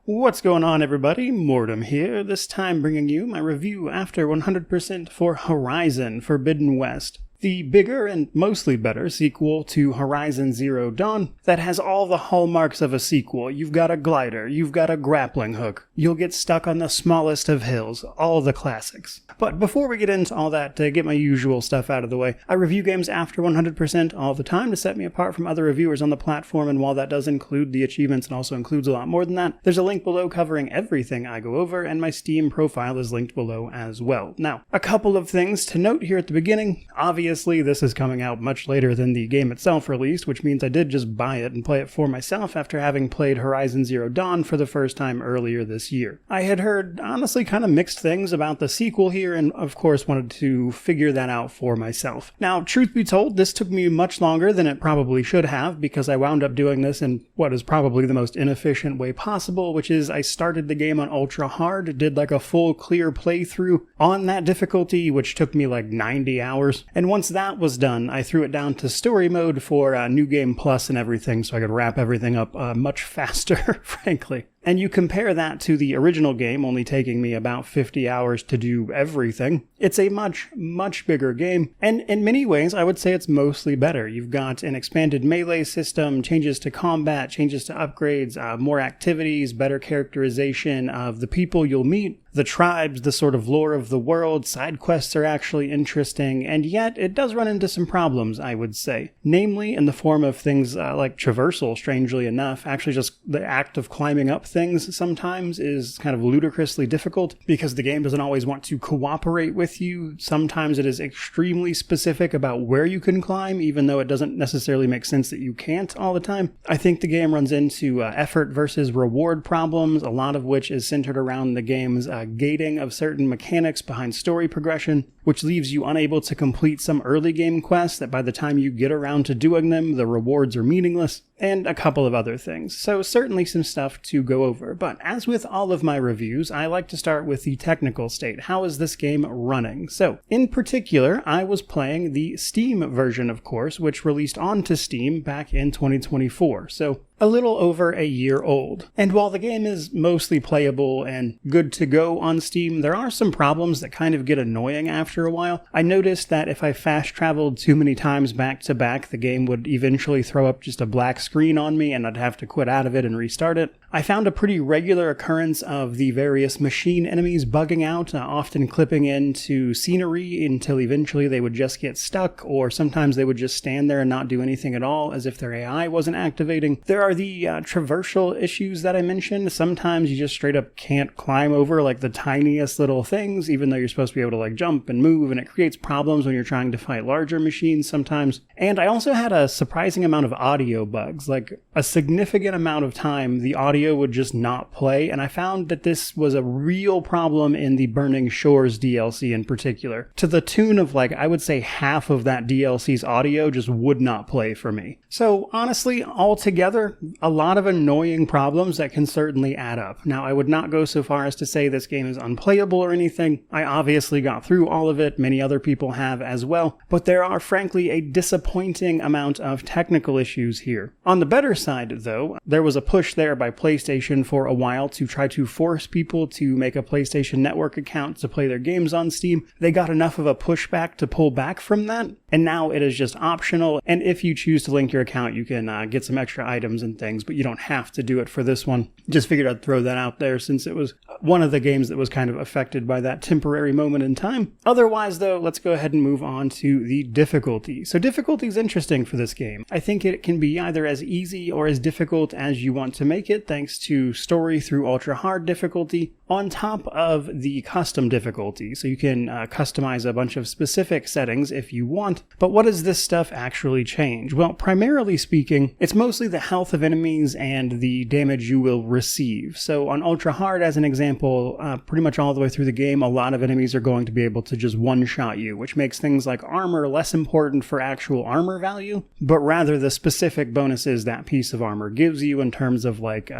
What's going on, everybody? Mortem here, this time bringing you my review after 100% for Horizon Forbidden West. The bigger and mostly better sequel to Horizon Zero Dawn that has all the hallmarks of a sequel. You've got a glider, you've got a grappling hook, you'll get stuck on the smallest of hills, all the classics. But before we get into all that, to get my usual stuff out of the way, I review games after 100% all the time to set me apart from other reviewers on the platform, and while that does include the achievements and also includes a lot more than that, there's a link below covering everything I go over, and my Steam profile is linked below as well. Now, a couple of things to note here at the beginning. Obviously, this is coming out much later than the game itself released, which means I did just buy it and play it for myself after having played Horizon Zero Dawn for the first time earlier this year. I had heard, honestly, kind of mixed things about the sequel here, and of course wanted to figure that out for myself. Now, truth be told, this took me much longer than it probably should have, because I wound up doing this in what is probably the most inefficient way possible, which is I started the game on Ultra Hard, did like a full clear playthrough on that difficulty, which took me like 90 hours, and once that was done, I threw it down to story mode for New Game Plus and everything, so I could wrap everything up much faster, frankly. And you compare that to the original game only taking me about 50 hours to do everything. It's a much, much bigger game, and in many ways I would say it's mostly better. You've got an expanded melee system, changes to combat, changes to upgrades, more activities, better characterization of the people you'll meet, the tribes, the sort of lore of the world. Side quests are actually interesting, and yet it does run into some problems, I would say. Namely, in the form of things like traversal, strangely enough. Actually, just the act of climbing up things sometimes is kind of ludicrously difficult because the game doesn't always want to cooperate with you. Sometimes it is extremely specific about where you can climb, even though it doesn't necessarily make sense that you can't all the time. I think the game runs into effort versus reward problems, a lot of which is centered around the game's gating of certain mechanics behind story progression, which leaves you unable to complete some early game quests that by the time you get around to doing them, the rewards are meaningless, and a couple of other things. So certainly some stuff to go over, but as with all of my reviews, I like to start with the technical state. How is this game running? So, in particular, I was playing the Steam version, of course, which released onto Steam back in 2024, so a little over a year old. And while the game is mostly playable and good to go on Steam, there are some problems that kind of get annoying after a while. I noticed that if I fast traveled too many times back to back, the game would eventually throw up just a black screen on me and I'd have to quit out of it and restart it. I found a pretty regular occurrence of the various machine enemies bugging out, often clipping into scenery until eventually they would just get stuck, or sometimes they would just stand there and not do anything at all as if their AI wasn't activating. There are the traversal issues that I mentioned. Sometimes you just straight up can't climb over like the tiniest little things, even though you're supposed to be able to like jump and move, and it creates problems when you're trying to fight larger machines sometimes. And I also had a surprising amount of audio bugs. Like a significant amount of time the audio would just not play, and I found that this was a real problem in the Burning Shores DLC in particular, to the tune of like, I would say half of that DLC's audio just would not play for me. So honestly, altogether, a lot of annoying problems that can certainly add up. Now, I would not go so far as to say this game is unplayable or anything. I obviously got through all of it, many other people have as well, but there are frankly a disappointing amount of technical issues here. On the better side, though, there was a push there by PlayStation for a while to try to force people to make a PlayStation Network account to play their games on Steam. They got enough of a pushback to pull back from that, and now it is just optional, and if you choose to link your account, you can get some extra items and things, but you don't have to do it for this one. Just figured I'd throw that out there since it was one of the games that was kind of affected by that temporary moment in time. Otherwise, though, let's go ahead and move on to the difficulty. So difficulty is interesting for this game. I think it can be either as easy or as difficult as you want to make it, thanks to story through ultra hard difficulty, on top of the custom difficulty. So you can customize a bunch of specific settings if you want. But what does this stuff actually change? Well, primarily speaking, it's mostly the health of enemies and the damage you will receive. So on ultra hard, as an example, pretty much all the way through the game, a lot of enemies are going to be able to just one-shot you, which makes things like armor less important for actual armor value, but rather the specific bonuses that piece of armor gives you in terms of like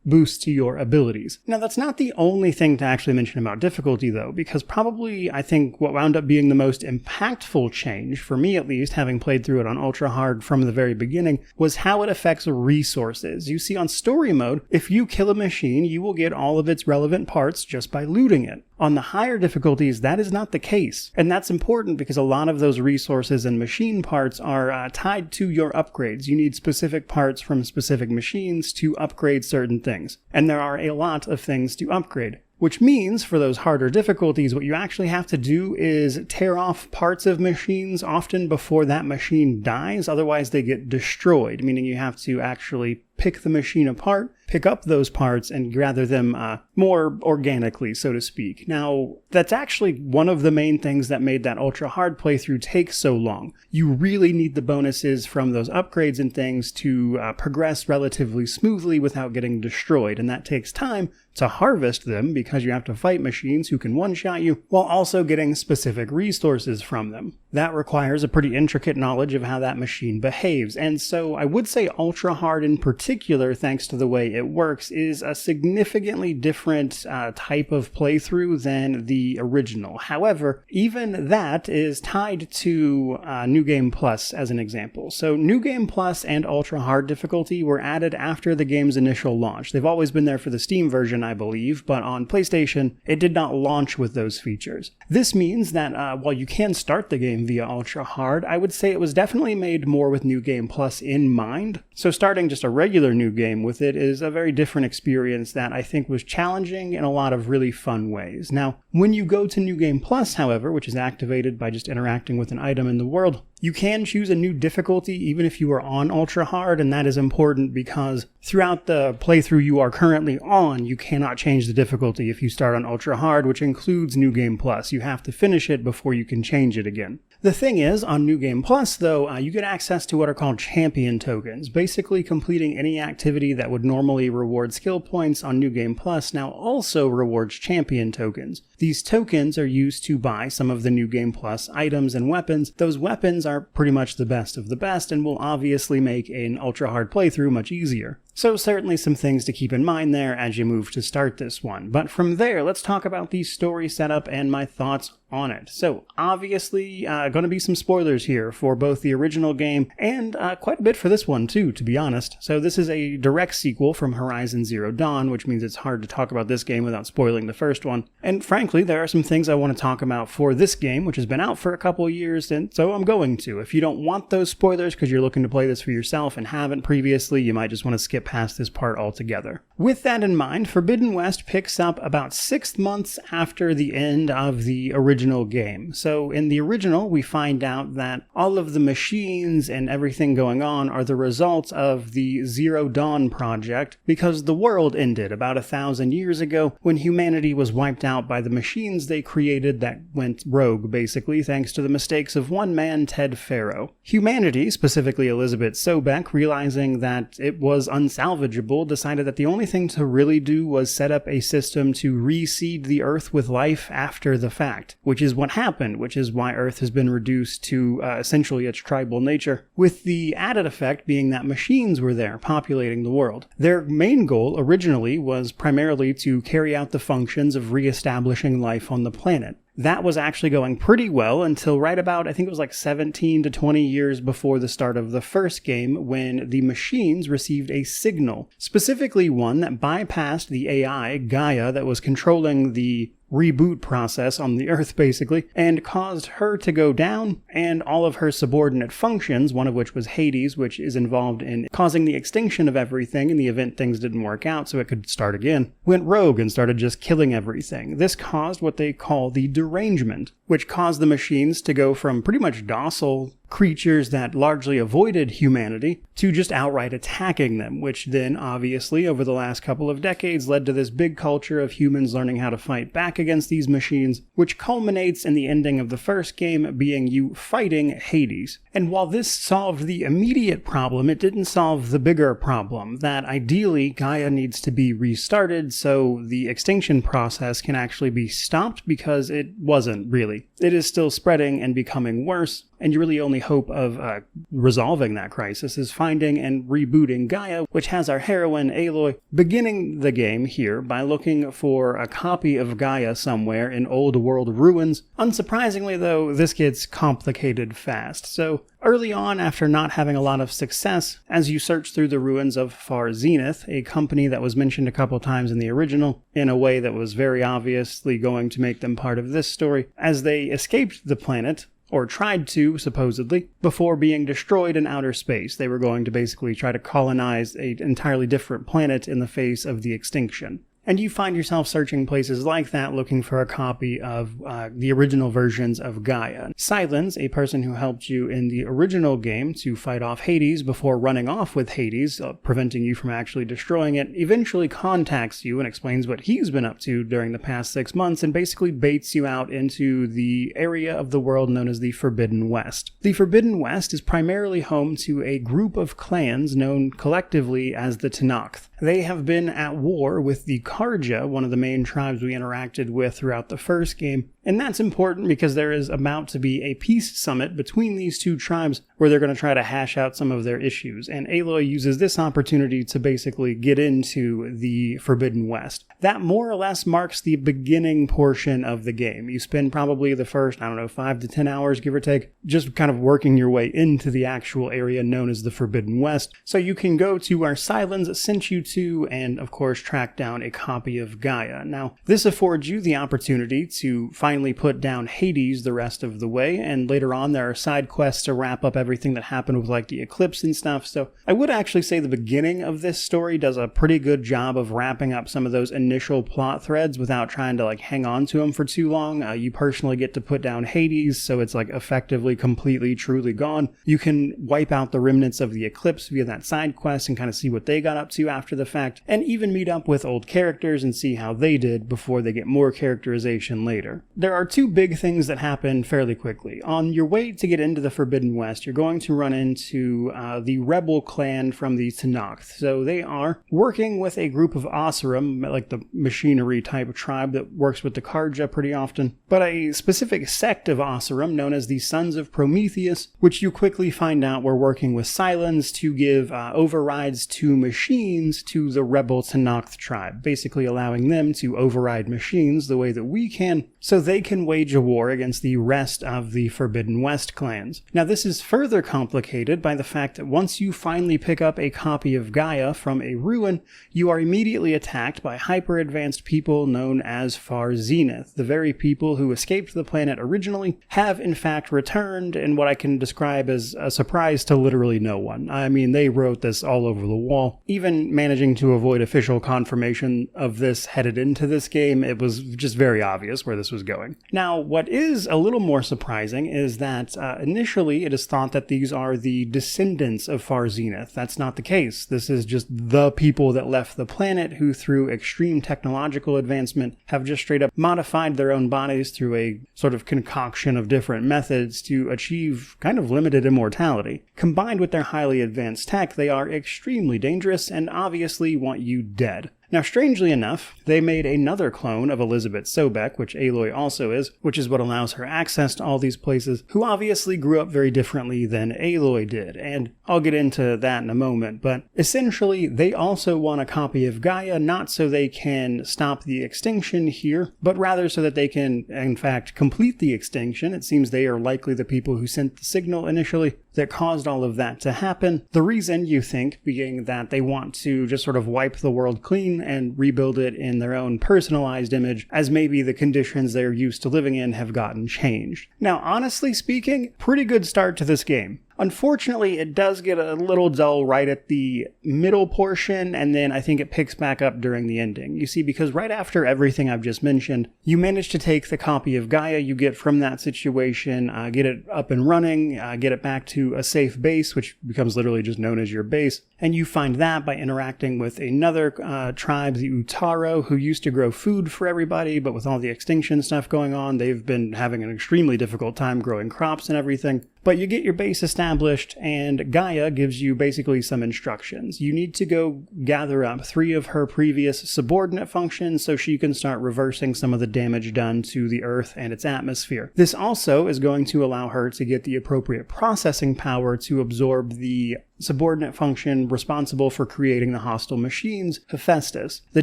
boost to your abilities. Now, that's not the only thing to actually mention about difficulty, though, because probably I think what wound up being the most impactful change, for me at least, having played through it on Ultra Hard from the very beginning, was how it affects resources. You see, on story mode, if you kill a machine, you will get all of its relevant parts just by looting it. On the higher difficulties, that is not the case. And that's important because a lot of those resources and machine parts are tied to your upgrades. You need specific parts from specific machines to upgrade certain things. And there are a lot of things to upgrade. Which means, for those harder difficulties, what you actually have to do is tear off parts of machines often before that machine dies, otherwise they get destroyed, meaning you have to actually pick the machine apart, pick up those parts, and gather them more organically, so to speak. Now, that's actually one of the main things that made that ultra hard playthrough take so long. You really need the bonuses from those upgrades and things to progress relatively smoothly without getting destroyed, and that takes time to harvest them because you have to fight machines who can one-shot you while also getting specific resources from them. That requires a pretty intricate knowledge of how that machine behaves, and so I would say Ultra Hard in particular, thanks to the way it works, is a significantly different type of playthrough than the original. However, even that is tied to New Game Plus as an example. So New Game Plus and Ultra Hard difficulty were added after the game's initial launch. They've always been there for the Steam version, I believe, but on PlayStation, it did not launch with those features. This means that while you can start the game via Ultra Hard, I would say it was definitely made more with New Game Plus in mind. So starting just a regular new game with it is a very different experience that I think was challenging in a lot of really fun ways. Now, when you go to New Game Plus, however, which is activated by just interacting with an item in the world, you can choose a new difficulty even if you are on Ultra Hard, and that is important because throughout the playthrough you are currently on, you cannot change the difficulty if you start on Ultra Hard, which includes New Game Plus. You have to finish it before you can change it again. The thing is, on New Game Plus, though, you get access to what are called champion tokens. Basically, completing any activity that would normally reward skill points on New Game Plus now also rewards champion tokens. These tokens are used to buy some of the New Game Plus items and weapons. Those weapons are pretty much the best of the best and will obviously make an ultra hard playthrough much easier. So certainly some things to keep in mind there as you move to start this one. But from there, let's talk about the story setup and my thoughts on it. So obviously going to be some spoilers here for both the original game and quite a bit for this one too, to be honest. So this is a direct sequel from Horizon Zero Dawn, which means it's hard to talk about this game without spoiling the first one. And frankly, there are some things I want to talk about for this game, which has been out for a couple of years, and so I'm going to. If you don't want those spoilers because you're looking to play this for yourself and haven't previously, you might just want to skip past this part altogether. With that in mind, Forbidden West picks up about 6 months after the end of the original game. So in the original, we find out that all of the machines and everything going on are the result of the Zero Dawn project because the world ended about 1,000 years ago when humanity was wiped out by the machines they created that went rogue, basically, thanks to the mistakes of one man, Ted Faro. Humanity, specifically Elizabeth Sobek, realizing that it was unsalvageable, decided that the only thing to really do was set up a system to reseed the Earth with life after the fact, which is what happened, which is why Earth has been reduced to essentially its tribal nature, with the added effect being that machines were there populating the world. Their main goal originally was primarily to carry out the functions of reestablishing life on the planet. That was actually going pretty well until right about, I think it was like 17 to 20 years before the start of the first game, when the machines received a signal, specifically one that bypassed the AI, Gaia, that was controlling the reboot process on the Earth, basically, and caused her to go down, and all of her subordinate functions, one of which was Hades, which is involved in causing the extinction of everything in the event things didn't work out so it could start again, went rogue and started just killing everything. This caused what they call the derangement, which caused the machines to go from pretty much docile creatures that largely avoided humanity to just outright attacking them, which then obviously over the last couple of decades led to this big culture of humans learning how to fight back against these machines, which culminates in the ending of the first game being you fighting Hades. And while this solved the immediate problem, it didn't solve the bigger problem, that ideally Gaia needs to be restarted so the extinction process can actually be stopped, because it wasn't really. It is still spreading and becoming worse, and you really only hope of resolving that crisis is finding and rebooting Gaia, which has our heroine Aloy beginning the game here by looking for a copy of Gaia somewhere in old world ruins. Unsurprisingly though, this gets complicated fast. So early on, after not having a lot of success, as you search through the ruins of Far Zenith, a company that was mentioned a couple times in the original, in a way that was very obviously going to make them part of this story, as they escaped the planet, or tried to, supposedly, before being destroyed in outer space. They were going to basically try to colonize an entirely different planet in the face of the extinction. And you find yourself searching places like that looking for a copy of the original versions of Gaia. Silence, a person who helped you in the original game to fight off Hades before running off with Hades, preventing you from actually destroying it, eventually contacts you and explains what he's been up to during the past 6 months and basically baits you out into the area of the world known as the Forbidden West. The Forbidden West is primarily home to a group of clans known collectively as the Tenakth. They have been at war with the Karja, one of the main tribes we interacted with throughout the first game, and that's important because there is about to be a peace summit between these two tribes where they're going to try to hash out some of their issues, and Aloy uses this opportunity to basically get into the Forbidden West. That more or less marks the beginning portion of the game. You spend probably the first, 5 to 10 hours, give or take, just kind of working your way into the actual area known as the Forbidden West, so you can go to where Silence sent you to and, of course, track down a copy of Gaia. Now, this affords you the opportunity to finally put down Hades the rest of the way, and later on there are side quests to wrap up everything that happened with like the eclipse and stuff, so I would actually say the beginning of this story does a pretty good job of wrapping up some of those initial plot threads without trying to like hang on to them for too long. You personally get to put down Hades, so it's like effectively completely truly gone. You can wipe out the remnants of the eclipse via that side quest and kind of see what they got up to after the fact, and even meet up with old characters and see how they did before they get more characterization later. There are two big things that happen fairly quickly. On your way to get into the Forbidden West, you're going to run into the rebel clan from the Tenakth. So they are working with a group of Asuram, like the machinery type of tribe that works with the Karja pretty often, but a specific sect of Asuram known as the Sons of Prometheus, which you quickly find out were working with Silence to give overrides to machines to the rebel Tenakth tribe, basically allowing them to override machines the way that we can, so they can wage a war against the rest of the Forbidden West clans. Now this is further complicated by the fact that once you finally pick up a copy of Gaia from a ruin, you are immediately attacked by hyper-advanced people known as Far Zenith. The very people who escaped the planet originally have in fact returned in what I can describe as a surprise to literally no one. I mean, they wrote this all over the wall. Even managing to avoid official confirmation of this headed into this game, it was just very obvious where this was going. Now, what is a little more surprising is that initially it is thought that these are the descendants of Far Zenith. That's not the case. This is just the people that left the planet who, through extreme technological advancement, have just straight up modified their own bodies through a sort of concoction of different methods to achieve kind of limited immortality. Combined with their highly advanced tech, they are extremely dangerous and obviously want you dead. Now, strangely enough, they made another clone of Elizabeth Sobek, which Aloy also is, which is what allows her access to all these places, who obviously grew up very differently than Aloy did, and I'll get into that in a moment, but essentially, they also want a copy of Gaia, not so they can stop the extinction here, but rather so that they can, in fact, complete the extinction. It seems they are likely the people who sent the signal initially that caused all of that to happen. The reason, you think, being that they want to just sort of wipe the world clean and rebuild it in their own personalized image, as maybe the conditions they're used to living in have gotten changed. Now, honestly speaking, pretty good start to this game. Unfortunately, it does get a little dull right at the middle portion, and then I think it picks back up during the ending. You see, because right after everything I've just mentioned, you manage to take the copy of Gaia you get from that situation, get it up and running, get it back to a safe base, which becomes literally just known as your base, and you find that by interacting with another tribe, the Utaro, who used to grow food for everybody, but with all the extinction stuff going on, they've been having an extremely difficult time growing crops and everything. But you get your base established, and Gaia gives you basically some instructions. You need to go gather up 3 of her previous subordinate functions so she can start reversing some of the damage done to the Earth and its atmosphere. This also is going to allow her to get the appropriate processing power to absorb the subordinate function responsible for creating the hostile machines, Hephaestus. The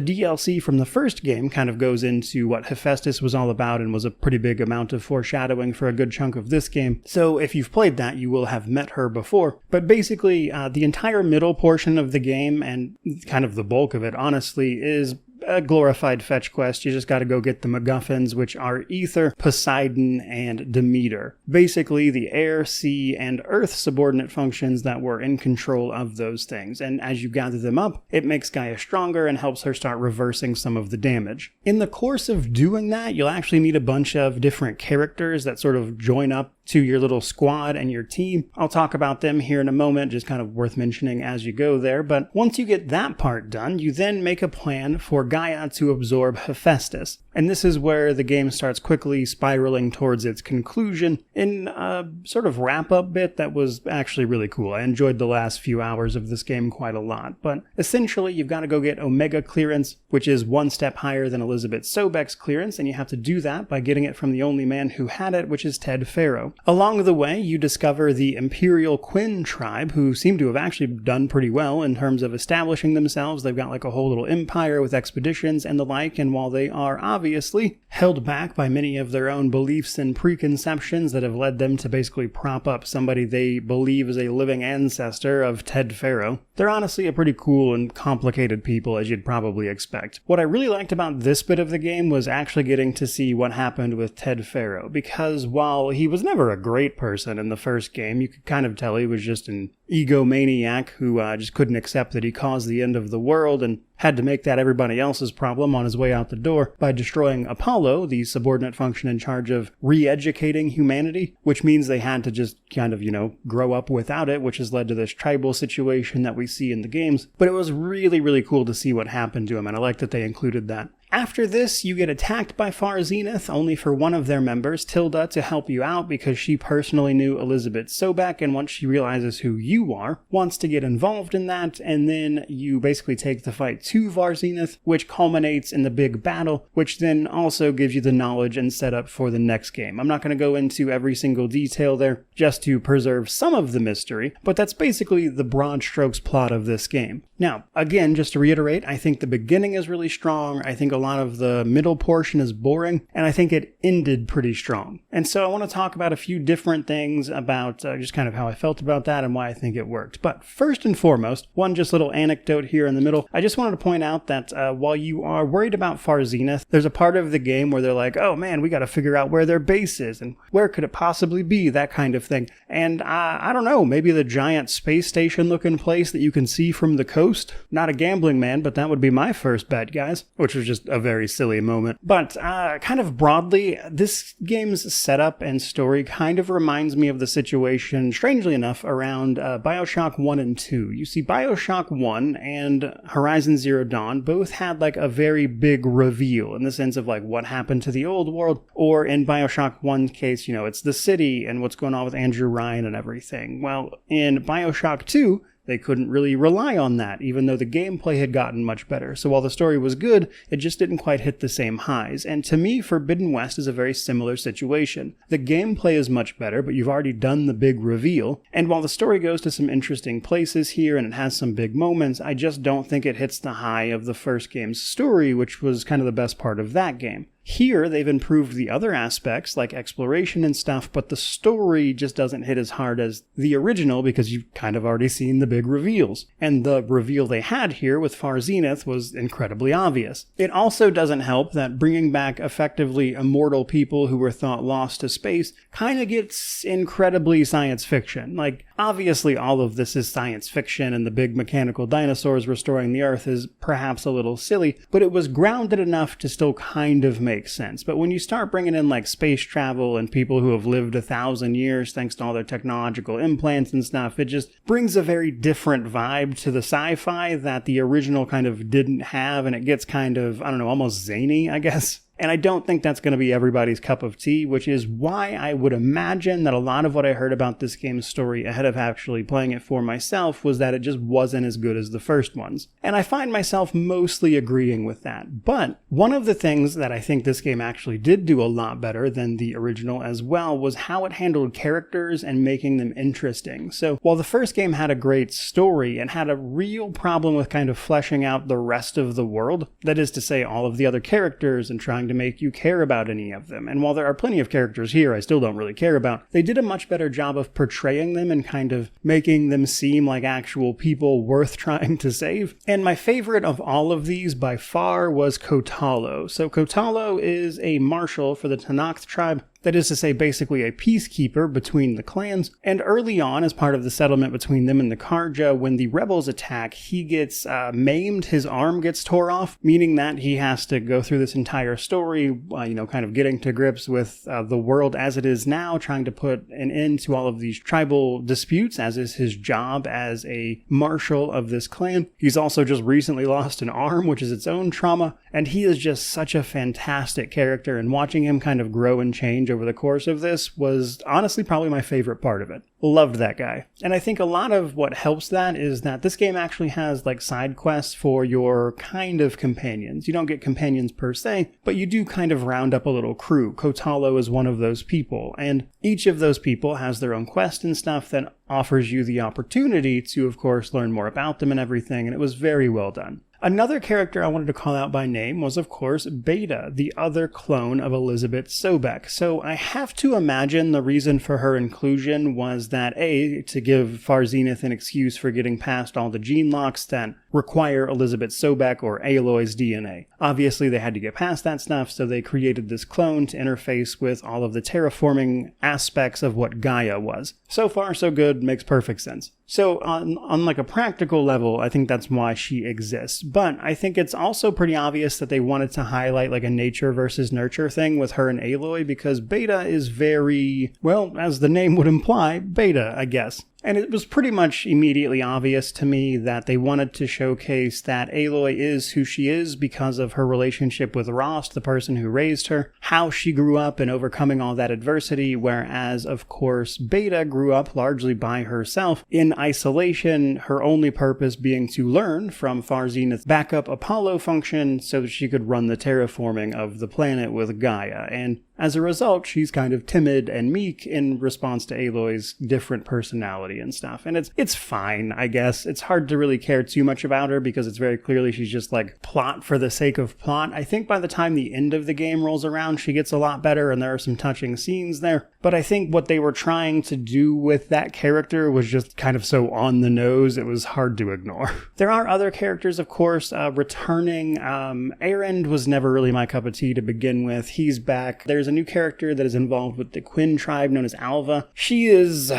DLC from the first game kind of goes into what Hephaestus was all about and was a pretty big amount of foreshadowing for a good chunk of this game. So if you've played that, you will have met her before. But basically, the entire middle portion of the game, and kind of the bulk of it, honestly, is a glorified fetch quest. You just gotta go get the MacGuffins, which are Ether, Poseidon, and Demeter. Basically, the air, sea, and earth subordinate functions that were in control of those things. And as you gather them up, it makes Gaia stronger and helps her start reversing some of the damage. In the course of doing that, you'll actually meet a bunch of different characters that sort of join up to your little squad and your team. I'll talk about them here in a moment, just kind of worth mentioning as you go there. But once you get that part done, you then make a plan for Gaia to absorb Hephaestus. And this is where the game starts quickly spiraling towards its conclusion in a sort of wrap-up bit that was actually really cool. I enjoyed the last few hours of this game quite a lot. But essentially, you've got to go get Omega clearance, which is 1 step higher than Elizabeth Sobek's clearance, and you have to do that by getting it from the only man who had it, which is Ted Faro. Along the way, you discover the Imperial Quinn tribe, who seem to have actually done pretty well in terms of establishing themselves. They've got like a whole little empire with expeditions and the like, and while they are obviously held back by many of their own beliefs and preconceptions that have led them to basically prop up somebody they believe is a living ancestor of Ted Faro, they're honestly a pretty cool and complicated people, as you'd probably expect. What I really liked about this bit of the game was actually getting to see what happened with Ted Faro, because while he was never a great person in the first game, you could kind of tell he was just an egomaniac who just couldn't accept that he caused the end of the world and had to make that everybody else's problem on his way out the door by destroying Apollo, the subordinate function in charge of re-educating humanity, which means they had to just kind of, grow up without it, which has led to this tribal situation that we see in the games. But it was really, really cool to see what happened to him, and I like that they included that. After this, you get attacked by Far Zenith, only for one of their members, Tilda, to help you out because she personally knew Elizabeth Sobek, and once she realizes who you are, wants to get involved in that, and then you basically take the fight to Var Zenith, which culminates in the big battle, which then also gives you the knowledge and setup for the next game. I'm not going to go into every single detail there, just to preserve some of the mystery, but that's basically the broad strokes plot of this game. Now, again, just to reiterate, I think the beginning is really strong, I think a lot of the middle portion is boring, and I think it ended pretty strong. And so I want to talk about a few different things about just kind of how I felt about that and why I think it worked. But first and foremost, one just little anecdote here in the middle, I just wanted to point out that while you are worried about Far Zenith, there's a part of the game where they're like, oh man, we got to figure out where their base is, and where could it possibly be, that kind of thing. And I don't know, maybe the giant space station looking place that you can see from the coast? Not a gambling man, but that would be my first bet, guys, which was just a very silly moment. But kind of broadly, this game's setup and story kind of reminds me of the situation, strangely enough, around BioShock 1 and 2. You see, BioShock 1 and Horizon Zero Dawn both had like a very big reveal in the sense of like what happened to the old world, or in BioShock 1's case, it's the city and what's going on with Andrew Ryan and everything. Well, in BioShock 2, they couldn't really rely on that, even though the gameplay had gotten much better. So while the story was good, it just didn't quite hit the same highs. And to me, Forbidden West is a very similar situation. The gameplay is much better, but you've already done the big reveal. And while the story goes to some interesting places here and it has some big moments, I just don't think it hits the high of the first game's story, which was kind of the best part of that game. Here, they've improved the other aspects, like exploration and stuff, but the story just doesn't hit as hard as the original because you've kind of already seen the big reveals. And the reveal they had here with Far Zenith was incredibly obvious. It also doesn't help that bringing back effectively immortal people who were thought lost to space kind of gets incredibly science fiction. Like, obviously all of this is science fiction and the big mechanical dinosaurs restoring the Earth is perhaps a little silly, but it was grounded enough to still kind of make sense. But when you start bringing in like space travel and people who have lived 1,000 years thanks to all their technological implants and stuff, it just brings a very different vibe to the sci-fi that the original kind of didn't have, and it gets kind of, I don't know, almost zany, I guess. And I don't think that's going to be everybody's cup of tea, which is why I would imagine that a lot of what I heard about this game's story ahead of actually playing it for myself was that it just wasn't as good as the first ones. And I find myself mostly agreeing with that. But one of the things that I think this game actually did do a lot better than the original as well was how it handled characters and making them interesting. So while the first game had a great story and had a real problem with kind of fleshing out the rest of the world, that is to say all of the other characters and trying to make you care about any of them. And while there are plenty of characters here I still don't really care about, they did a much better job of portraying them and kind of making them seem like actual people worth trying to save. And my favorite of all of these by far was Kotalo. So Kotalo is a marshal for the Tanakh tribe. That is to say, basically a peacekeeper between the clans. And early on, as part of the settlement between them and the Karja, when the rebels attack, he gets maimed, his arm gets tore off, meaning that he has to go through this entire story, kind of getting to grips with the world as it is now, trying to put an end to all of these tribal disputes, as is his job as a marshal of this clan. He's also just recently lost an arm, which is its own trauma, and he is just such a fantastic character, and watching him kind of grow and change over the course of this was honestly probably my favorite part of it. Loved that guy. And I think a lot of what helps that is that this game actually has like side quests for your kind of companions. You don't get companions per se, but you do kind of round up a little crew. Kotalo is one of those people, and each of those people has their own quest and stuff that offers you the opportunity to, of course, learn more about them and everything, and it was very well done. Another character I wanted to call out by name was, of course, Beta, the other clone of Elizabeth Sobek. So I have to imagine the reason for her inclusion was that, A, to give Farzenith an excuse for getting past all the gene locks that require Elizabeth Sobek or Aloy's DNA. Obviously, they had to get past that stuff, so they created this clone to interface with all of the terraforming aspects of what Gaia was. So far, so good, makes perfect sense. So on like a practical level, I think that's why she exists. But I think it's also pretty obvious that they wanted to highlight like a nature versus nurture thing with her and Aloy, because Beta is very, well, as the name would imply, beta, I guess. And it was pretty much immediately obvious to me that they wanted to showcase that Aloy is who she is because of her relationship with Rost, the person who raised her, how she grew up and overcoming all that adversity, whereas, of course, Beta grew up largely by herself in isolation, her only purpose being to learn from Farzenith's backup Apollo function so that she could run the terraforming of the planet with Gaia. And as a result, she's kind of timid and meek in response to Aloy's different personality and stuff. And it's fine, I guess. It's hard to really care too much about her because it's very clearly she's just like plot for the sake of plot. I think by the time the end of the game rolls around, she gets a lot better and there are some touching scenes there. But I think what they were trying to do with that character was just kind of so on the nose, it was hard to ignore. There are other characters, of course, returning. Erend was never really my cup of tea to begin with. He's back. There's a new character that is involved with the Quinn tribe known as Alva. She is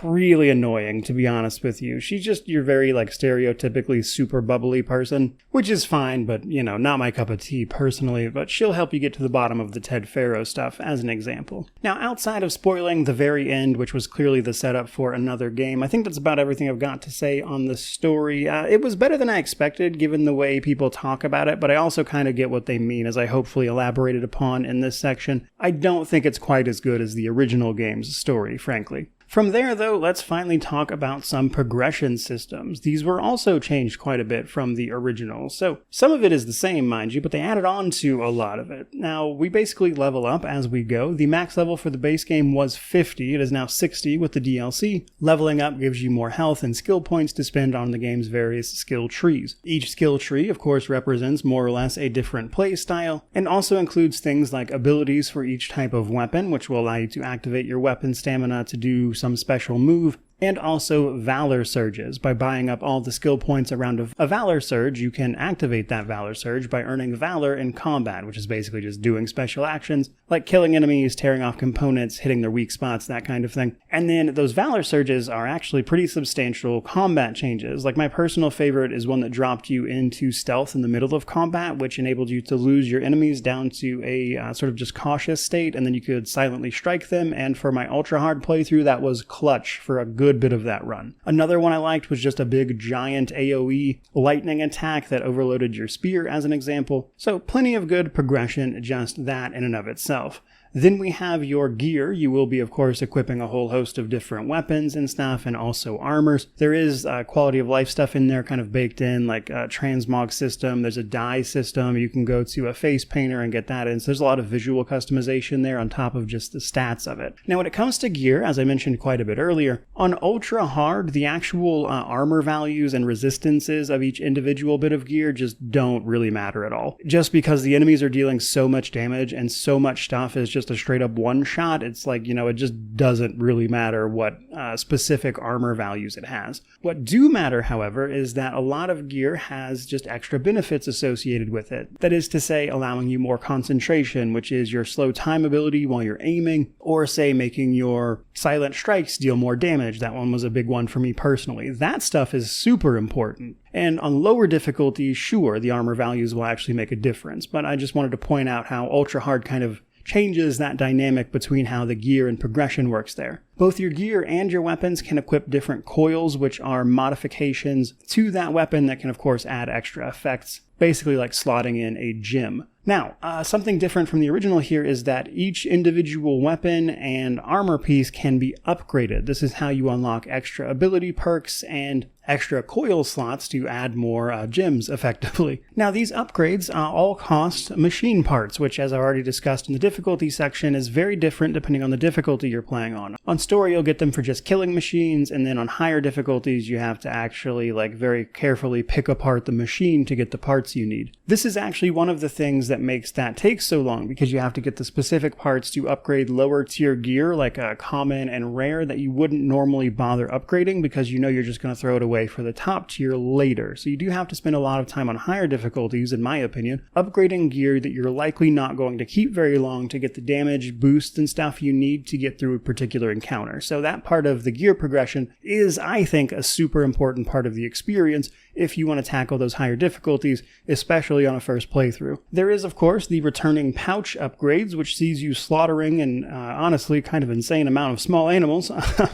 really annoying, to be honest with you. She's just your very like stereotypically super bubbly person, which is fine, but not my cup of tea personally, but she'll help you get to the bottom of the Ted Faro stuff as an example. Now, outside of spoiling the very end, which was clearly the setup for another game, I think that's about everything I've got to say on the story. It was better than I expected given the way people talk about it, but I also kind of get what they mean, as I hopefully elaborated upon in this section. I don't think it's quite as good as the original game's story, frankly. From there, though, let's finally talk about some progression systems. These were also changed quite a bit from the original, so some of it is the same, mind you, but they added on to a lot of it. Now, we basically level up as we go. The max level for the base game was 50, it is now 60 with the DLC. Leveling up gives you more health and skill points to spend on the game's various skill trees. Each skill tree, of course, represents more or less a different play style, and also includes things like abilities for each type of weapon, which will allow you to activate your weapon stamina to do some special move, and also Valor Surges. By buying up all the skill points around a Valor Surge, you can activate that Valor Surge by earning Valor in combat, which is basically just doing special actions, like killing enemies, tearing off components, hitting their weak spots, that kind of thing. And then those Valor Surges are actually pretty substantial combat changes. Like my personal favorite is one that dropped you into stealth in the middle of combat, which enabled you to lose your enemies down to a sort of just cautious state, and then you could silently strike them, and for my ultra hard playthrough, that was clutch for a good good bit of that run. Another one I liked was just a big giant AoE lightning attack that overloaded your spear as an example. So plenty of good progression, just that in and of itself. Then we have your gear. You will be, of course, equipping a whole host of different weapons and stuff, and also armors. There is quality of life stuff in there kind of baked in, like a transmog system. There's a dye system. You can go to a face painter and get that in. So there's a lot of visual customization there on top of just the stats of it. Now, when it comes to gear, as I mentioned quite a bit earlier, on Ultra Hard, the actual armor values and resistances of each individual bit of gear just don't really matter at all. Just because the enemies are dealing so much damage and so much stuff is just a straight up one shot, it's like, it just doesn't really matter what specific armor values it has. What do matter, however, is that a lot of gear has just extra benefits associated with it. That is to say, allowing you more concentration, which is your slow time ability while you're aiming, or say making your silent strikes deal more damage. That one was a big one for me personally. That stuff is super important. And on lower difficulties, sure, the armor values will actually make a difference, but I just wanted to point out how Ultra Hard kind of changes that dynamic between how the gear and progression works there. Both your gear and your weapons can equip different coils, which are modifications to that weapon that can, of course, add extra effects, basically like slotting in a gem. Now, something different from the original here is that each individual weapon and armor piece can be upgraded. This is how you unlock extra ability perks and extra coil slots to add more gems effectively. Now, these upgrades all cost machine parts, which, as I already discussed in the difficulty section, is very different depending on the difficulty you're playing on. On story, you'll get them for just killing machines, and then on higher difficulties, you have to actually very carefully pick apart the machine to get the parts you need. This is actually one of the things that makes that take so long, because you have to get the specific parts to upgrade lower tier gear, like common and rare, that you wouldn't normally bother upgrading because you're just going to throw it away for the top tier later. So you do have to spend a lot of time on higher difficulties, in my opinion, upgrading gear that you're likely not going to keep very long to get the damage boosts and stuff you need to get through a particular encounter. So that part of the gear progression is, I think, a super important part of the experience if you want to tackle those higher difficulties, especially on a first playthrough. There is, of course, the returning pouch upgrades, which sees you slaughtering an honestly kind of insane amount of small animals.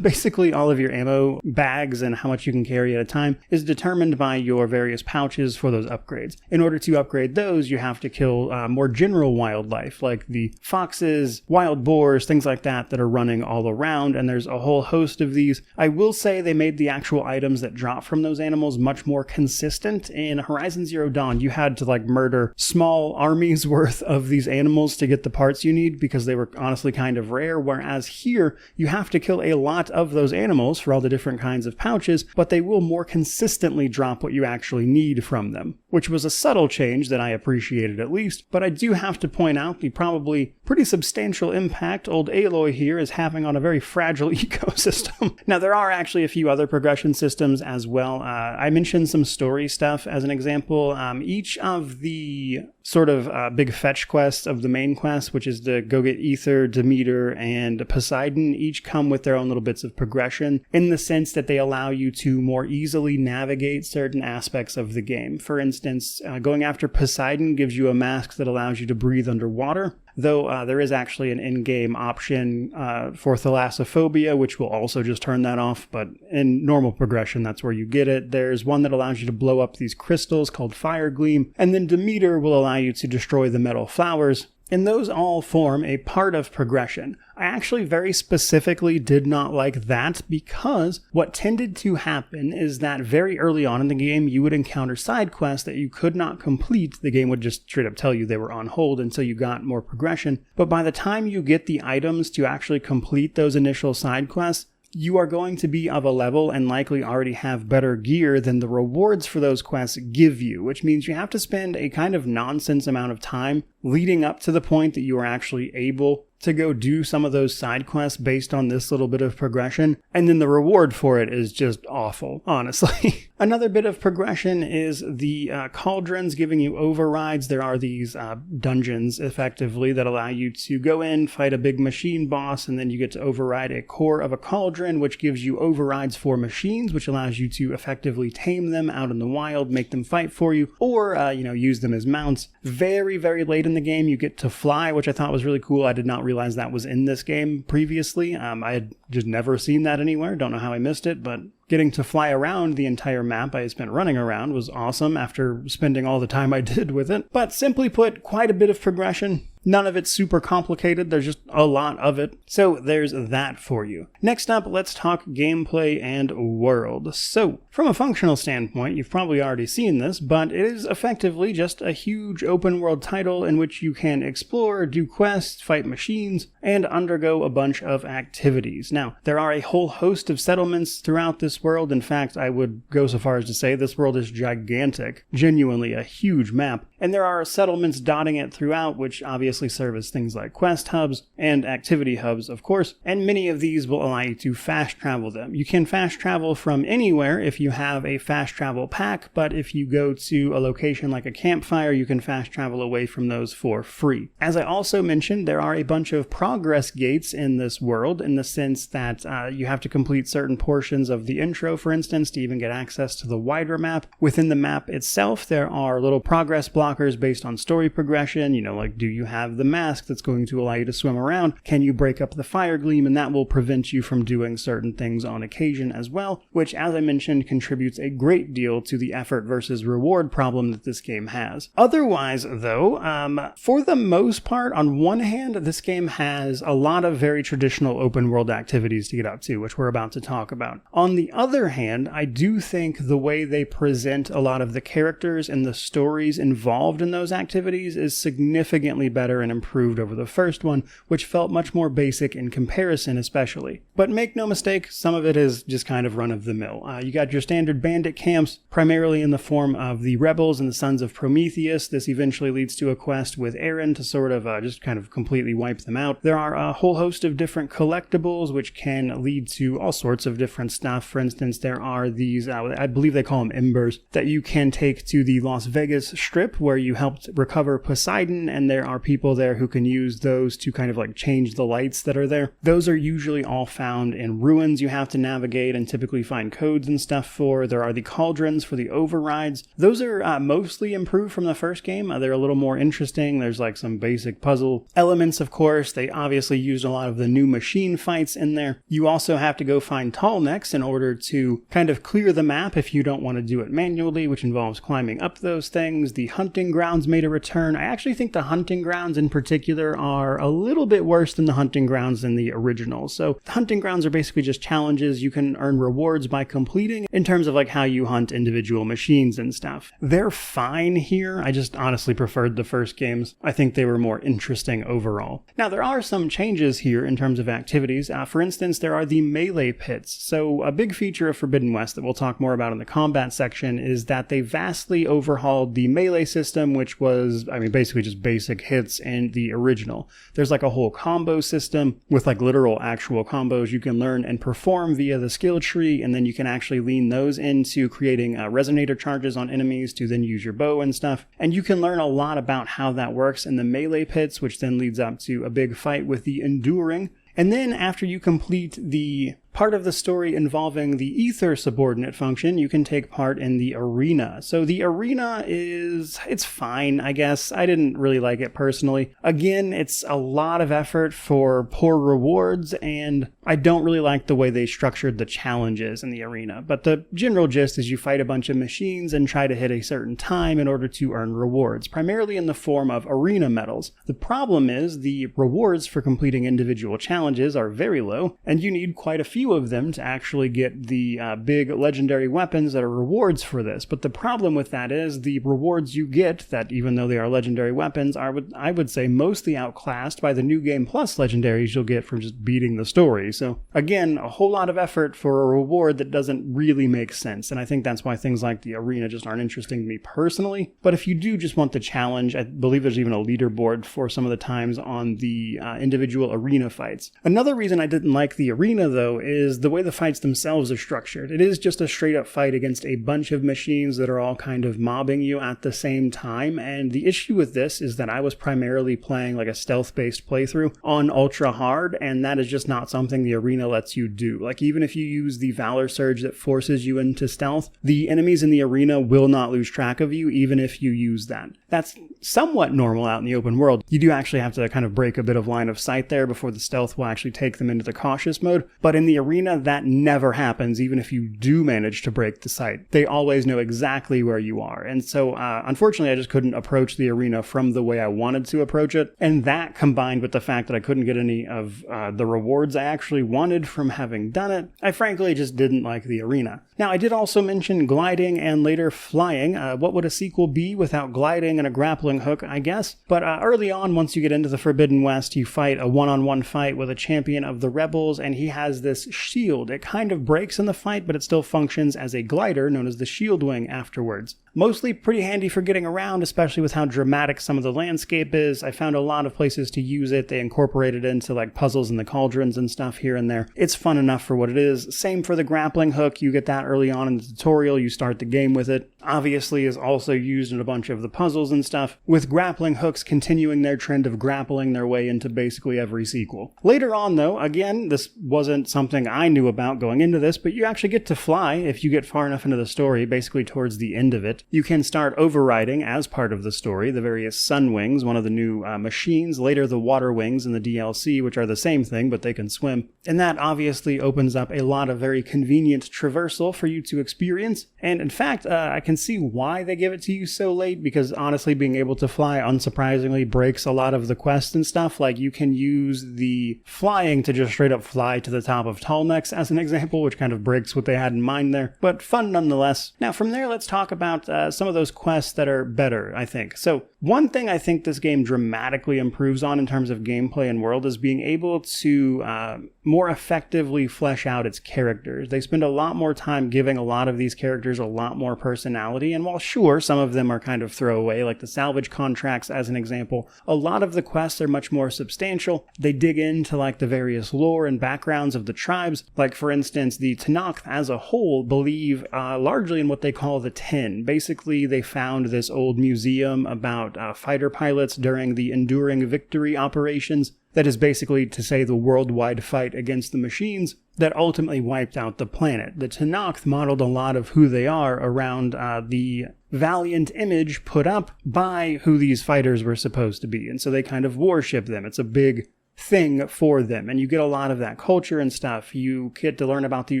Basically, all of your ammo bags and how much you can carry at a time is determined by your various pouches for those upgrades. In order to upgrade those, you have to kill more general wildlife, like the foxes, wild boars, things like that are running all around, and there's a whole host of these. I will say they made the actual items that drop from those animals much more consistent. In Horizon Zero Dawn, you had to murder small armies worth of these animals to get the parts you need because they were honestly kind of rare, whereas here you have to kill a lot of those animals for all the different kinds of pouches, but they will more consistently drop what you actually need from them, which was a subtle change that I appreciated at least. But I do have to point out the probably pretty substantial impact old Aloy here is having on a very fragile ecosystem. Now, there are actually a few other progression systems as well. I mentioned some story stuff as an example. Each of the sort of big fetch quests of the main quest, which is to go get Ether, Demeter, and Poseidon, each come with their own little bits of progression in the sense that they allow you to more easily navigate certain aspects of the game. For instance, going after Poseidon gives you a mask that allows you to breathe underwater, though there is actually an in-game option for thalassophobia, which will also just turn that off, but in normal progression, that's where you get it. There's one that allows you to blow up these crystals called Fire Gleam, and then Demeter will allow you to destroy the metal flowers, and those all form a part of progression. I actually very specifically did not like that because what tended to happen is that very early on in the game, you would encounter side quests that you could not complete. The game would just straight up tell you they were on hold until you got more progression. But by the time you get the items to actually complete those initial side quests, you are going to be of a level and likely already have better gear than the rewards for those quests give you, which means you have to spend a kind of nonsense amount of time leading up to the point that you are actually able to go do some of those side quests based on this little bit of progression, and then the reward for it is just awful, honestly. Another bit of progression is the cauldrons giving you overrides. There are these dungeons, effectively, that allow you to go in, fight a big machine boss, and then you get to override a core of a cauldron, which gives you overrides for machines, which allows you to effectively tame them out in the wild, make them fight for you, or, use them as mounts. Very, very late in in the game, you get to fly, which I thought was really cool. I did not realize that was in this game previously. I had just never seen that anywhere. Don't know how I missed it, but getting to fly around the entire map I spent running around was awesome after spending all the time I did with it. But simply put, quite a bit of progression. None of it's super complicated, there's just a lot of it. So there's that for you. Next up, let's talk gameplay and world. So, from a functional standpoint, you've probably already seen this, but it is effectively just a huge open world title in which you can explore, do quests, fight machines, and undergo a bunch of activities. Now, there are a whole host of settlements throughout this world. In fact, I would go so far as to say this world is gigantic, genuinely a huge map. And there are settlements dotting it throughout, which obviously serve as things like quest hubs and activity hubs, of course, and many of these will allow you to fast travel them. You can fast travel from anywhere if you have a fast travel pack, but if you go to a location like a campfire, you can fast travel away from those for free. As I also mentioned, there are a bunch of progress gates in this world, in the sense that you have to complete certain portions of the intro, for instance, to even get access to the wider map. Within the map itself, there are little progress blockers based on story progression, like do you have the mask that's going to allow you to swim around? Can you break up the fire gleam? And that will prevent you from doing certain things on occasion as well, which, as I mentioned, contributes a great deal to the effort versus reward problem that this game has. Otherwise, though, for the most part, on one hand, this game has a lot of very traditional open world activities to get up to, which we're about to talk about. On the other hand, I do think the way they present a lot of the characters and the stories involved in those activities is significantly better and improved over the first one, which felt much more basic in comparison especially. But make no mistake, some of it is just kind of run-of-the-mill. You got your standard bandit camps, primarily in the form of the rebels and the Sons of Prometheus. This eventually leads to a quest with Aaron to sort of just kind of completely wipe them out. There are a whole host of different collectibles which can lead to all sorts of different stuff. For instance, there are these, I believe they call them embers, that you can take to the Las Vegas Strip where you helped recover Poseidon, and there are people there who can use those to kind of like change the lights that are there. Those are usually all found in ruins you have to navigate and typically find codes and stuff for. There are the cauldrons for the overrides. Those are mostly improved from the first game. They're a little more interesting. There's like some basic puzzle elements, of course. They obviously used a lot of the new machine fights in there. You also have to go find tall necks in order to kind of clear the map if you don't want to do it manually, which involves climbing up those things. The hunting grounds made a return. I actually think the hunting grounds in particular are a little bit worse than the hunting grounds in the original. So the hunting grounds are basically just challenges you can earn rewards by completing in terms of like how you hunt individual machines and stuff. They're fine here. I just honestly preferred the first games. I think they were more interesting overall. Now there are some changes here in terms of activities. For instance, there are the melee pits. So a big feature of Forbidden West that we'll talk more about in the combat section is that they vastly overhauled the melee system, which was, basically just basic hits in the original. There's like a whole combo system with like literal actual combos you can learn and perform via the skill tree, and then you can actually lean those into creating resonator charges on enemies to then use your bow and stuff. And you can learn a lot about how that works in the melee pits, which then leads up to a big fight with the Enduring. And then after you complete the part of the story involving the ether subordinate function, you can take part in the arena. So the arena it's fine, I guess. I didn't really like it personally. Again, it's a lot of effort for poor rewards, and I don't really like the way they structured the challenges in the arena. But the general gist is you fight a bunch of machines and try to hit a certain time in order to earn rewards, primarily in the form of arena medals. The problem is the rewards for completing individual challenges are very low, and you need quite a few of them to actually get the big legendary weapons that are rewards for this. But the problem with that is the rewards you get, that even though they are legendary weapons, are, I would say, mostly outclassed by the New Game Plus legendaries you'll get from just beating the story. So again, a whole lot of effort for a reward that doesn't really make sense, and I think that's why things like the arena just aren't interesting to me personally. But if you do just want the challenge, I believe there's even a leaderboard for some of the times on the individual arena fights. Another reason I didn't like the arena, though, is the way the fights themselves are structured. It is just a straight up fight against a bunch of machines that are all kind of mobbing you at the same time, and the issue with this is that I was primarily playing like a stealth-based playthrough on ultra hard, and that is just not something the arena lets you do. Like, even if you use the Valor Surge that forces you into stealth, the enemies in the arena will not lose track of you even if you use that. That's somewhat normal out in the open world. You do actually have to kind of break a bit of line of sight there before the stealth will actually take them into the cautious mode, but in the arena that never happens even if you do manage to break the sight. They always know exactly where you are, and so unfortunately I just couldn't approach the arena from the way I wanted to approach it, and that combined with the fact that I couldn't get any of the rewards I actually wanted from having done it, I frankly just didn't like the arena. Now, I did also mention gliding and later flying. What would a sequel be without gliding and a grappling hook, I guess? But early on, once you get into the Forbidden West, you fight a one-on-one fight with a champion of the rebels, and he has this shield. It kind of breaks in the fight, but it still functions as a glider known as the Shield Wing afterwards. Mostly pretty handy for getting around, especially with how dramatic some of the landscape is. I found a lot of places to use it. They incorporated it into like puzzles in the cauldrons and stuff here and there. It's fun enough for what it is. Same for the grappling hook. You get that early on in the tutorial. You start the game with it. Obviously is also used in a bunch of the puzzles and stuff, with grappling hooks continuing their trend of grappling their way into basically every sequel. Later on though, again, this wasn't something I knew about going into this, but you actually get to fly if you get far enough into the story, basically towards the end of it. You can start overriding, as part of the story, the various Sun Wings, one of the new machines, later the Water Wings in the DLC, which are the same thing, but they can swim. And that obviously opens up a lot of very convenient traversal for you to experience. And in fact, I can see why they give it to you so late, because honestly, being able to fly, unsurprisingly, breaks a lot of the quests and stuff. Like, you can use the flying to just straight up fly to the top of Tallnecks, as an example, which kind of breaks what they had in mind there, but fun nonetheless. Now, from there, let's talk about some of those quests that are better, I think. So, one thing I think this game dramatically improves on in terms of gameplay and world is being able to more effectively flesh out its characters. They spend a lot more time giving a lot of these characters a lot more personality, and while sure, some of them are kind of throwaway, like the salvage contracts as an example, a lot of the quests are much more substantial. They dig into like the various lore and backgrounds of the tribes. Like, for instance, the Tenakth as a whole believe largely in what they call the Ten. Basically, they found this old museum about fighter pilots during the Enduring Victory operations. That is basically to say the worldwide fight against the machines that ultimately wiped out the planet. The Tenakth modeled a lot of who they are around the valiant image put up by who these fighters were supposed to be, and so they kind of worship them. It's a big thing for them, and you get a lot of that culture and stuff. You get to learn about the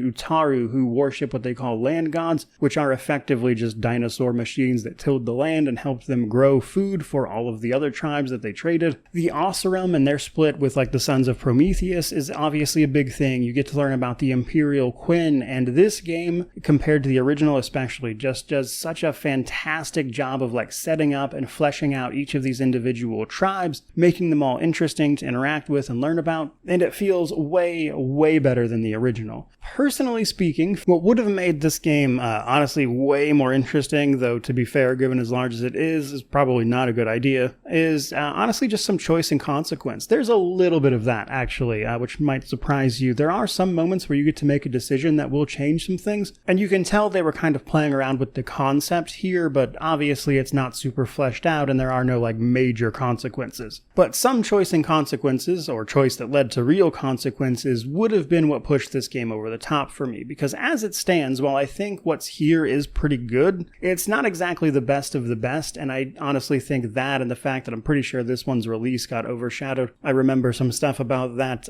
Utaru, who worship what they call land gods, which are effectively just dinosaur machines that tilled the land and helped them grow food for all of the other tribes that they traded. The Oseram and their split with like the Sons of Prometheus is obviously a big thing. You get to learn about the Imperial Quinn, and this game, compared to the original especially, just does such a fantastic job of like setting up and fleshing out each of these individual tribes, making them all interesting to interact with and learn about, and it feels way, way better than the original. Personally speaking, what would have made this game honestly way more interesting, though to be fair, given as large as it is probably not a good idea, is honestly just some choice and consequence. There's a little bit of that, actually, which might surprise you. There are some moments where you get to make a decision that will change some things, and you can tell they were kind of playing around with the concept here, but obviously it's not super fleshed out and there are no like major consequences. But some choice and consequences, or choice that led to real consequences, would have been what pushed this game over the top for me, because as it stands, while I think what's here is pretty good, it's not exactly the best of the best, and I honestly think that and the fact that I'm pretty sure this one's release got overshadowed. I remember some stuff about that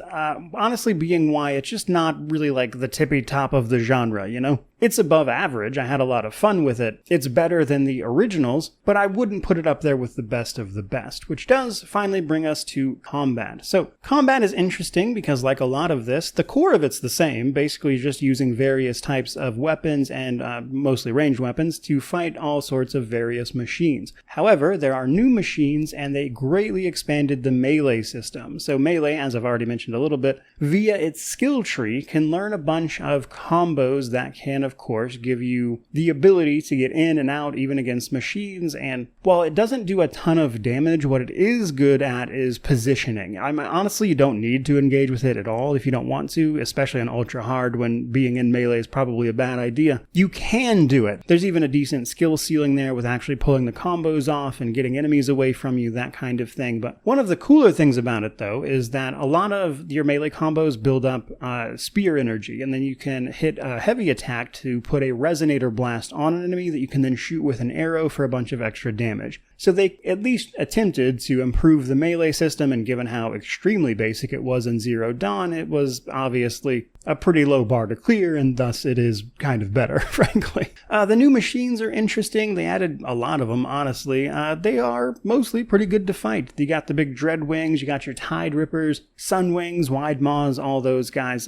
honestly being why it's just not really like the tippy top of the genre, you know? It's above average. I had a lot of fun with it. It's better than the originals, but I wouldn't put it up there with the best of the best, which does finally bring us to combat. So combat is interesting because, like a lot of this, the core of it's the same, basically just using various types of weapons and mostly ranged weapons to fight all sorts of various machines. However, there are new machines and they greatly expanded the melee system. So melee, as I've already mentioned a little bit, via its skill tree can learn a bunch of combos that can of course, give you the ability to get in and out even against machines. And while it doesn't do a ton of damage, what it is good at is positioning. Honestly, you don't need to engage with it at all if you don't want to, especially on ultra hard when being in melee is probably a bad idea. You can do it. There's even a decent skill ceiling there with actually pulling the combos off and getting enemies away from you, that kind of thing. But one of the cooler things about it, though, is that a lot of your melee combos build up spear energy, and then you can hit a heavy attack to put a resonator blast on an enemy that you can then shoot with an arrow for a bunch of extra damage. So they at least attempted to improve the melee system, and given how extremely basic it was in Zero Dawn, it was obviously a pretty low bar to clear, and thus it is kind of better, frankly. The new machines are interesting. They added a lot of them, honestly. They are mostly pretty good to fight. You got the big Dread Wings, you got your Tide Rippers, Sun Wings, Wide Maws, all those guys.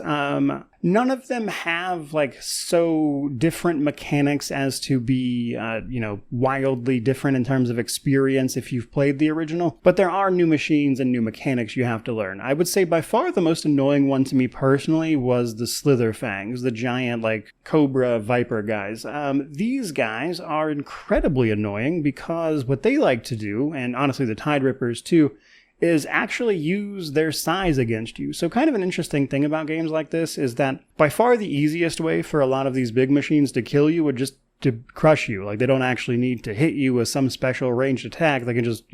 None of them have so different mechanics as to be, wildly different in terms of experience if you've played the original. But there are new machines and new mechanics you have to learn. I would say by far the most annoying one to me personally was the Slither Fangs, the giant Cobra Viper guys. These guys are incredibly annoying because what they like to do, and honestly the Tide Rippers too, is actually use their size against you. So kind of an interesting thing about games like this is that by far the easiest way for a lot of these big machines to kill you would just to crush you. They don't actually need to hit you with some special ranged attack. They can just,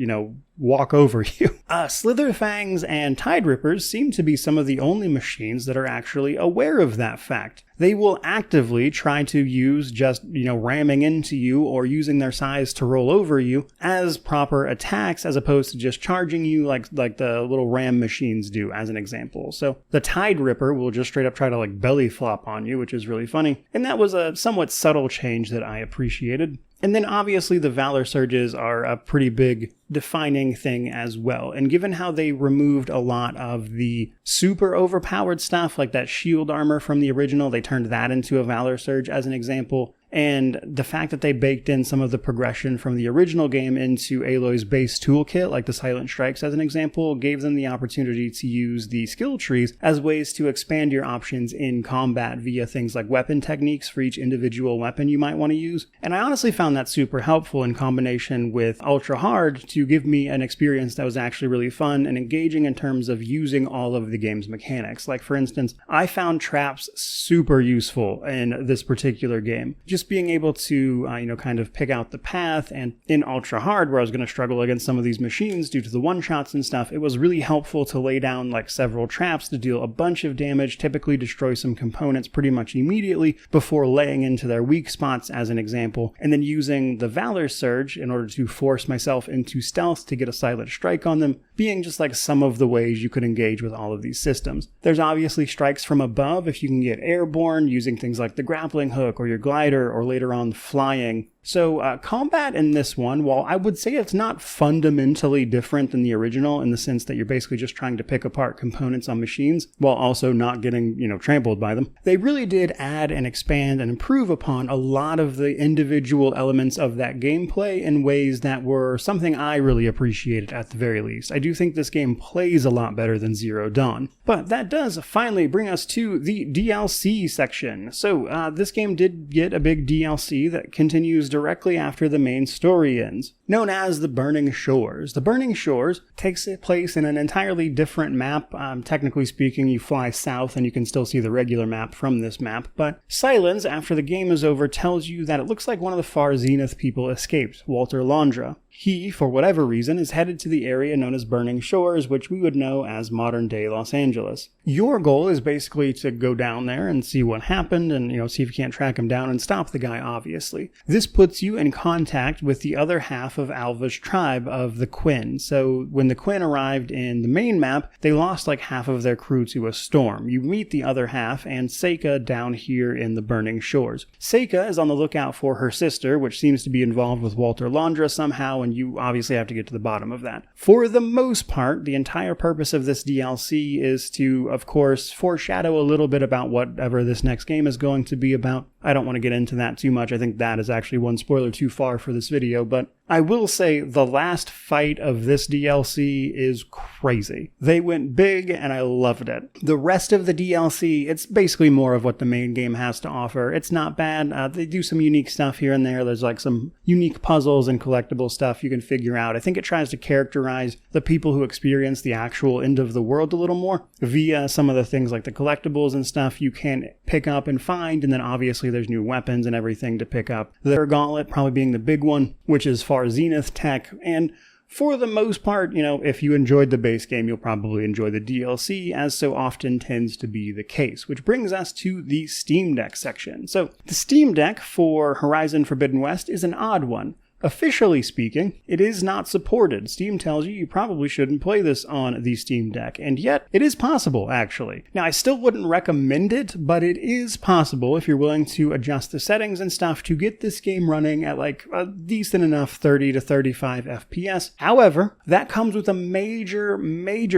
walk over you. Slither Fangs and Tide Rippers seem to be some of the only machines that are actually aware of that fact. They will actively try to use just, ramming into you or using their size to roll over you as proper attacks, as opposed to just charging you like the little ram machines do, as an example. So the Tide Ripper will just straight up try to belly flop on you, which is really funny. And that was a somewhat subtle change that I appreciated. And then obviously the Valor Surges are a pretty big defining thing as well. And given how they removed a lot of the super overpowered stuff, like that shield armor from the original, they turned that into a Valor Surge as an example. And the fact that they baked in some of the progression from the original game into Aloy's base toolkit, like the Silent Strikes as an example, gave them the opportunity to use the skill trees as ways to expand your options in combat via things like weapon techniques for each individual weapon you might want to use. And I honestly found that super helpful in combination with Ultra Hard to give me an experience that was actually really fun and engaging in terms of using all of the game's mechanics. Like, for instance, I found traps super useful in this particular game. Just being able to, kind of pick out the path, and in Ultra Hard, where I was going to struggle against some of these machines due to the one-shots and stuff, it was really helpful to lay down several traps to deal a bunch of damage, typically destroy some components pretty much immediately before laying into their weak spots as an example, and then using the Valor Surge in order to force myself into stealth to get a silent strike on them, being just some of the ways you could engage with all of these systems. There's obviously strikes from above if you can get airborne using things like the grappling hook or your glider, or later on flying. So combat in this one, while I would say it's not fundamentally different than the original in the sense that you're basically just trying to pick apart components on machines while also not getting, trampled by them, they really did add and expand and improve upon a lot of the individual elements of that gameplay in ways that were something I really appreciated at the very least. I do think this game plays a lot better than Zero Dawn. But that does finally bring us to the DLC section. So this game did get a big DLC that continues directly after the main story ends, known as the Burning Shores. The Burning Shores takes place in an entirely different map. Technically speaking, you fly south and you can still see the regular map from this map, but Silence, after the game is over, tells you that it looks like one of the Far Zenith people escaped, Walter Londra. He, for whatever reason, is headed to the area known as Burning Shores, which we would know as modern-day Los Angeles. Your goal is basically to go down there and see what happened and, see if you can't track him down and stop the guy, obviously. This puts you in contact with the other half of Alva's tribe of the Quinn. So when the Quinn arrived in the main map, they lost half of their crew to a storm. You meet the other half and Seika down here in the Burning Shores. Seika is on the lookout for her sister, which seems to be involved with Walter Londra somehow, and you obviously have to get to the bottom of that. For the most part, the entire purpose of this DLC is to, of course, foreshadow a little bit about whatever this next game is going to be about. I don't want to get into that too much. I think that is actually one spoiler too far for this video, but I will say the last fight of this DLC is crazy. They went big and I loved it. The rest of the DLC, it's basically more of what the main game has to offer. It's not bad. They do some unique stuff here and there. There's like some unique puzzles and collectible stuff you can figure out. I think it tries to characterize the people who experience the actual end of the world a little more via some of the things like the collectibles and stuff you can pick up and find, and then obviously there's new weapons and everything to pick up. The Gauntlet probably being the big one, which is far Zenith tech, and for the most part, if you enjoyed the base game, you'll probably enjoy the DLC, as so often tends to be the case, which brings us to the Steam Deck section. So, the Steam Deck for Horizon Forbidden West is an odd one. Officially speaking, it is not supported. Steam tells you probably shouldn't play this on the Steam Deck, and yet it is possible, actually. Now, I still wouldn't recommend it, but it is possible if you're willing to adjust the settings and stuff to get this game running at like a decent enough 30 to 35 FPS. However, that comes with a major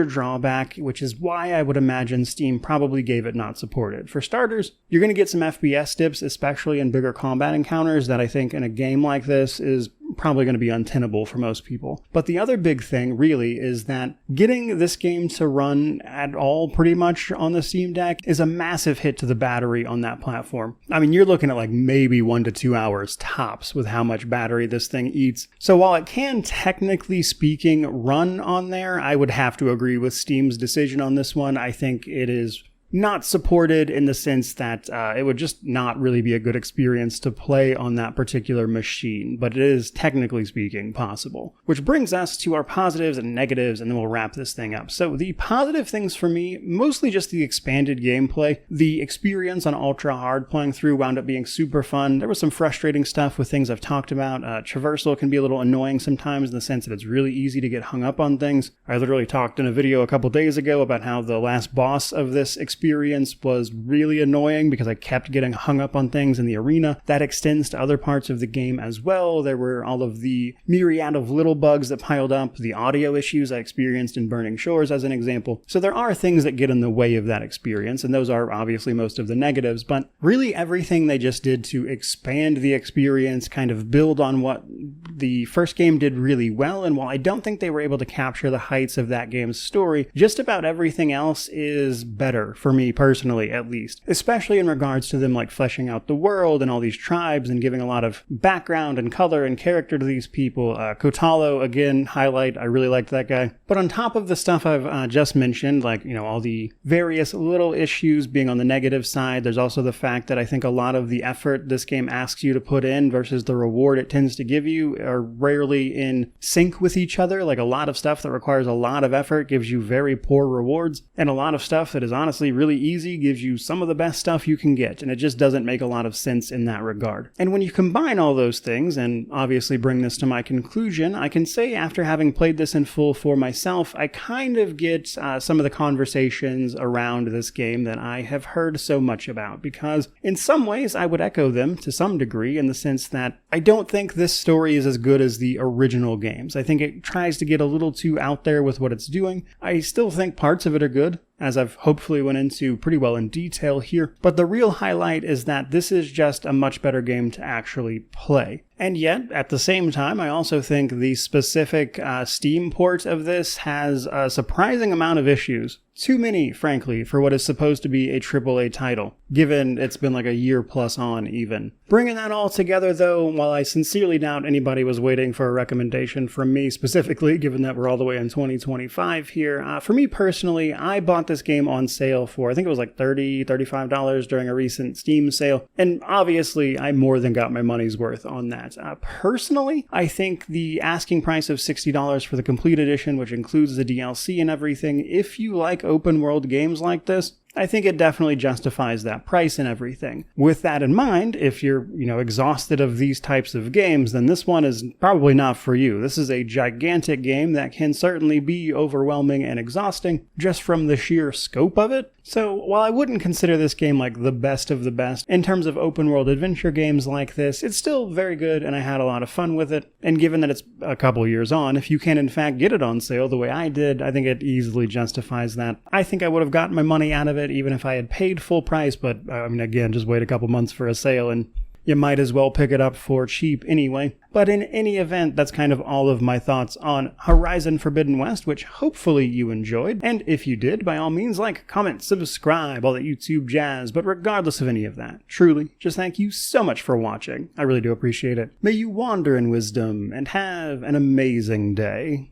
drawback, which is why I would imagine Steam probably gave it not supported. For starters, you're going to get some FPS dips, especially in bigger combat encounters, that I think in a game like this is probably going to be untenable for most people. But the other big thing really is that getting this game to run at all pretty much on the Steam Deck is a massive hit to the battery on that platform. I mean, you're looking at like maybe 1 to 2 hours tops with how much battery this thing eats. So while it can technically speaking run on there, I would have to agree with Steam's decision on this one. I think it is not supported in the sense that it would just not really be a good experience to play on that particular machine, but it is, technically speaking, possible. Which brings us to our positives and negatives, and then we'll wrap this thing up. So the positive things for me, mostly just the expanded gameplay. The experience on Ultra Hard playing through wound up being super fun. There was some frustrating stuff with things I've talked about. Traversal can be a little annoying sometimes in the sense that it's really easy to get hung up on things. I literally talked in a video a couple days ago about how the last boss of this experience was really annoying because I kept getting hung up on things in the arena. That extends to other parts of the game as well. There were all of the myriad of little bugs that piled up, the audio issues I experienced in Burning Shores as an example. So there are things that get in the way of that experience, and those are obviously most of the negatives, but really everything they just did to expand the experience, kind of build on what the first game did really well, and while I don't think they were able to capture the heights of that game's story, just about everything else is better for me personally, at least, especially in regards to them like fleshing out the world and all these tribes and giving a lot of background and color and character to these people. Kotalo, again, highlight, I really liked that guy. But on top of the stuff I've just mentioned, like, all the various little issues being on the negative side, there's also the fact that I think a lot of the effort this game asks you to put in versus the reward it tends to give you are rarely in sync with each other. Like, a lot of stuff that requires a lot of effort gives you very poor rewards, and a lot of stuff that is honestly really easy gives you some of the best stuff you can get, and it just doesn't make a lot of sense in that regard. And when you combine all those things, and obviously bring this to my conclusion, I can say after having played this in full for myself, I kind of get some of the conversations around this game that I have heard so much about, because in some ways I would echo them to some degree in the sense that I don't think this story is as good as the original games. I think it tries to get a little too out there with what it's doing. I still think parts of it are good, as I've hopefully went into pretty well in detail here, but the real highlight is that this is just a much better game to actually play. And yet, at the same time, I also think the specific Steam port of this has a surprising amount of issues. Too many, frankly, for what is supposed to be a AAA title, given it's been like a year plus on even. Bringing that all together though, while I sincerely doubt anybody was waiting for a recommendation from me specifically, given that we're all the way in 2025 here, for me personally, I bought this game on sale for, I think it was like $30, $35 during a recent Steam sale, and obviously I more than got my money's worth on that. Personally, I think the asking price of $60 for the complete edition, which includes the DLC and everything, if you like open world games like this, I think it definitely justifies that price and everything. With that in mind, if you're, exhausted of these types of games, then this one is probably not for you. This is a gigantic game that can certainly be overwhelming and exhausting just from the sheer scope of it. So while I wouldn't consider this game like the best of the best in terms of open world adventure games like this, it's still very good and I had a lot of fun with it. And given that it's a couple years on, if you can in fact get it on sale the way I did, I think it easily justifies that. I think I would have gotten my money out of it even if I had paid full price, but again, just wait a couple months for a sale and you might as well pick it up for cheap anyway. But in any event, that's kind of all of my thoughts on Horizon Forbidden West, which hopefully you enjoyed. And if you did, by all means, like, comment, subscribe, all that YouTube jazz. But regardless of any of that, truly, just thank you so much for watching. I really do appreciate it. May you wander in wisdom and have an amazing day.